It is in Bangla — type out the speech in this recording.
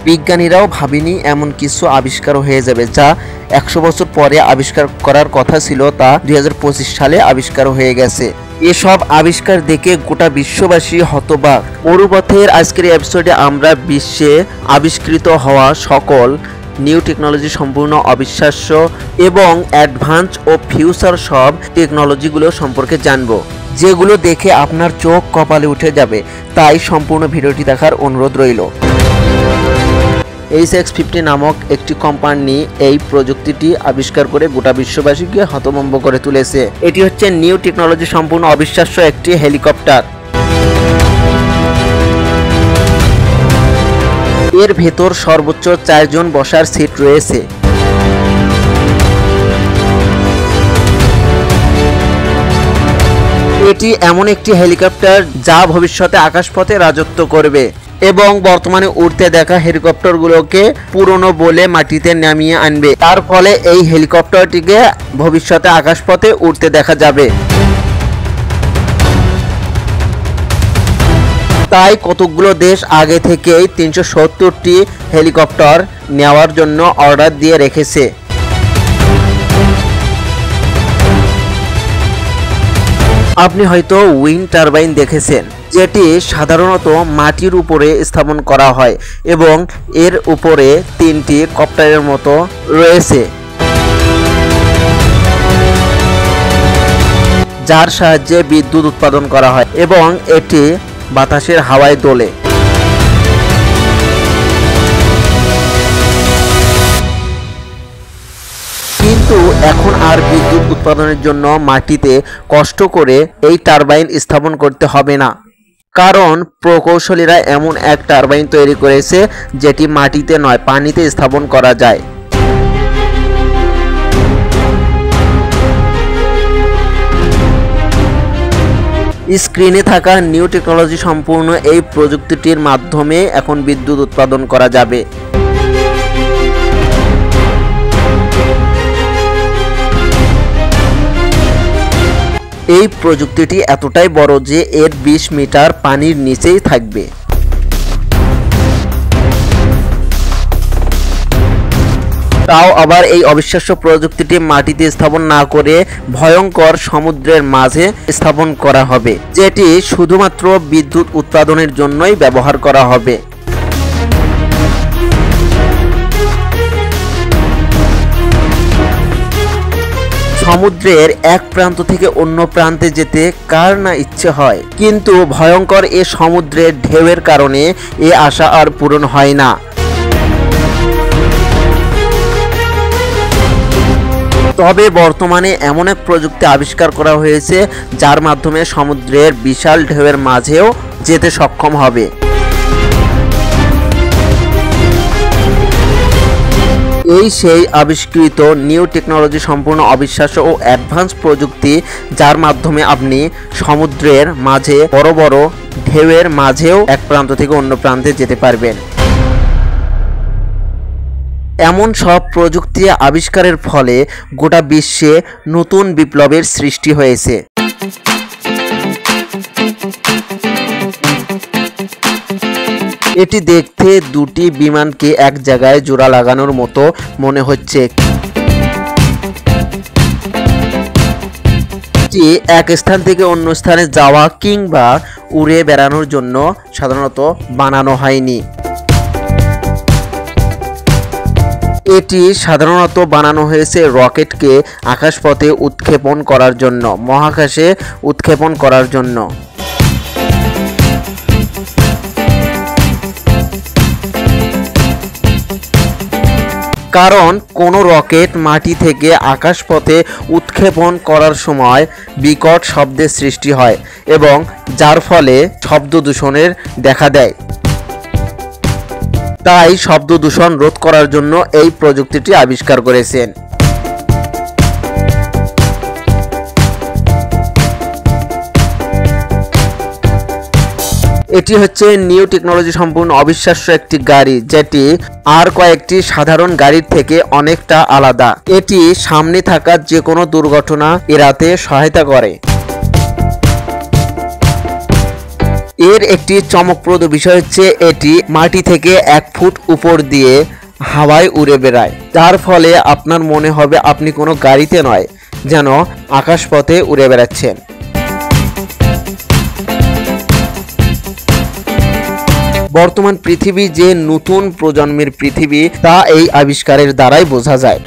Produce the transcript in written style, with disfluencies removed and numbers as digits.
বিজ্ঞানীরাও ভাবেনি এমন কিছু আবিষ্কার হয়ে যাবে যা 100 বছর পরে আবিষ্কার করার কথা ছিল, তা 2025 সালে আবিষ্কার হয়ে গেছে। এসব আবিষ্কার দেখে গোটা বিশ্ববাসী হতবাক। মরুপথের আজকের এপিসোডে আমরা বিশ্বে আবিষ্কৃত হওয়া সকল নিউ টেকনোলজি সম্পূর্ণ অবিশ্বাস্য এবং অ্যাডভান্স ও ফিউচার সব টেকনোলজিগুলো সম্পর্কে জানব, যেগুলো দেখে আপনার চোখ কপালে উঠে যাবে। তাই সম্পূর্ণ ভিডিওটি দেখার অনুরোধ রইল। HX50 নামক একটি কোম্পানি এই প্রযুক্তিটি আবিষ্কার করে গোটা বিশ্ববাসীকে হতভম্ব করে তুলেছে। এটি হচ্ছে নিউ টেকনোলজি সম্পূর্ণ অবিশ্বাস্য একটি হেলিকপ্টার। এর ভেতর সর্বোচ্চ 4 জন বসার সিট রয়েছে। এটি এমন একটি হেলিকপ্টার যা ভবিষ্যতে আকাশপথে রাজত্ব করবে এবং বর্তমানে উড়তে দেখা হেলিকপ্টারগুলোকে পুরনো বলে মাটিতে নামিয়ে আনবে। তার ফলে এই হেলিকপ্টারটিকে ভবিষ্যতে আকাশপথে উড়তে দেখা যাবে। তাই কতগুলো দেশ আগে থেকেই 370টি হেলিকপ্টার নেওয়ার জন্য অর্ডার দিয়ে রেখেছে। আপনি হয়তো উইন্ড টারবাইন দেখেছেন, যেটি সাধারণত মাটির উপরে স্থাপন করা হয় এবং এর উপরে 3টি কপ্টারের মতো রয়েছে, যার সাহায্যে বিদ্যুৎ উৎপাদন করা হয় এবং এটি বাতাসের হাওয়ায় দোলে। কিন্তু এখন আর বিদ্যুৎ উৎপাদনের জন্য মাটিতে কষ্ট করে এই টারবাইন স্থাপন করতে হবে না, কারণ প্রকৌশলীরা এমন এক টারবাইন তৈরি করেছে যেটি মাটিতে নয়, পানিতে স্থাপন করা যায়। স্ক্রিনে থাকা নিউ টেকনোলজি সম্পূর্ণ এই প্রযুক্তিটির মাধ্যমে এখন বিদ্যুৎ উৎপাদন করা যাবে। এই প্রযুক্তিটি এতটাই বড় যে এর 20 মিটার পানির নিচেই থাকবে। তাও আবার এই অবিশ্বাস্য প্রযুক্তিটি মাটিতে স্থাপন না করে ভয়ঙ্কর সমুদ্রের মাঝে স্থাপন করা হবে, যেটি শুধুমাত্র বিদ্যুৎ উৎপাদনের জন্যই ব্যবহার করা হবে। সমুদ্রের এক প্রান্ত থেকে অন্য প্রান্তে যেতে কার না ইচ্ছে হয়, কিন্তু ভয়ঙ্কর এ সমুদ্রের ঢেউয়ের কারণে এ আশা আর পূরণ হয় না। তবে বর্তমানে এমন এক প্রযুক্তি আবিষ্কার করা হয়েছে যার মাধ্যমে সমুদ্রের বিশাল ঢেউয়ের মাঝেও যেতে সক্ষম হবে। এই সেই আবিষ্কৃত নিউ টেকনোলজি সম্পূর্ণ অবিশ্বাস্য ও অ্যাডভান্স প্রযুক্তি, যার মাধ্যমে আপনি সমুদ্রের মাঝে বড় বড় ঢেউয়ের মাঝেও এক প্রান্ত থেকে অন্য প্রান্তে যেতে পারবেন। এমন সব প্রযুক্তি আবিষ্কারের ফলে গোটা বিশ্বে নতুন বিপ্লবের সৃষ্টি হয়েছে। এটি দেখতে দুটি বিমানকে এক জায়গায় জোড়া লাগানোর মতো মনে হচ্ছে। এটি এক স্থান থেকে অন্য স্থানে যাওয়া কিংবা উড়ে বেড়ানোর জন্য সাধারণত বানানো হয়নি। এটি সাধারণত বানানো হয়েছে রকেটকে আকাশপথে উৎক্ষেপণ করার জন্য, মহাকাশে উৎক্ষেপণ করার জন্য। কারণ কোনো রকেট মাটি থেকে আকাশপথে উৎক্ষেপণ করার সময় বিকট শব্দের সৃষ্টি হয় এবং যার ফলে শব্দ দূষণের দেখা দেয়। তাই শব্দ দূষণ রোধ করার জন্য এই প্রযুক্তিটি আবিষ্কার করেছেন। এটি হচ্ছে নিউ টেকনোলজি সম্পূর্ণ অবিশ্বাস্য একটি গাড়ি, যেটি আর কয়েকটি সাধারণ গাড়ির থেকে অনেকটা আলাদা। এটি সামনে থাকা যে কোনো দুর্ঘটনা এড়াতে সহায়তা করে। এর একটি চমকপ্রদ বিষয় হচ্ছে এটি মাটি থেকে 1 ফুট উপর দিয়ে হাওয়ায় উড়ে বেড়ায়, যার ফলে আপনার মনে হবে আপনি কোনো গাড়িতে নয়, যেন আকাশপথে উড়ে বেড়াচ্ছেন। বর্তমান পৃথিবী যে নতুন প্রজন্মের পৃথিবী তা এই আবিষ্কারের দ্বারাই বোঝা যায়।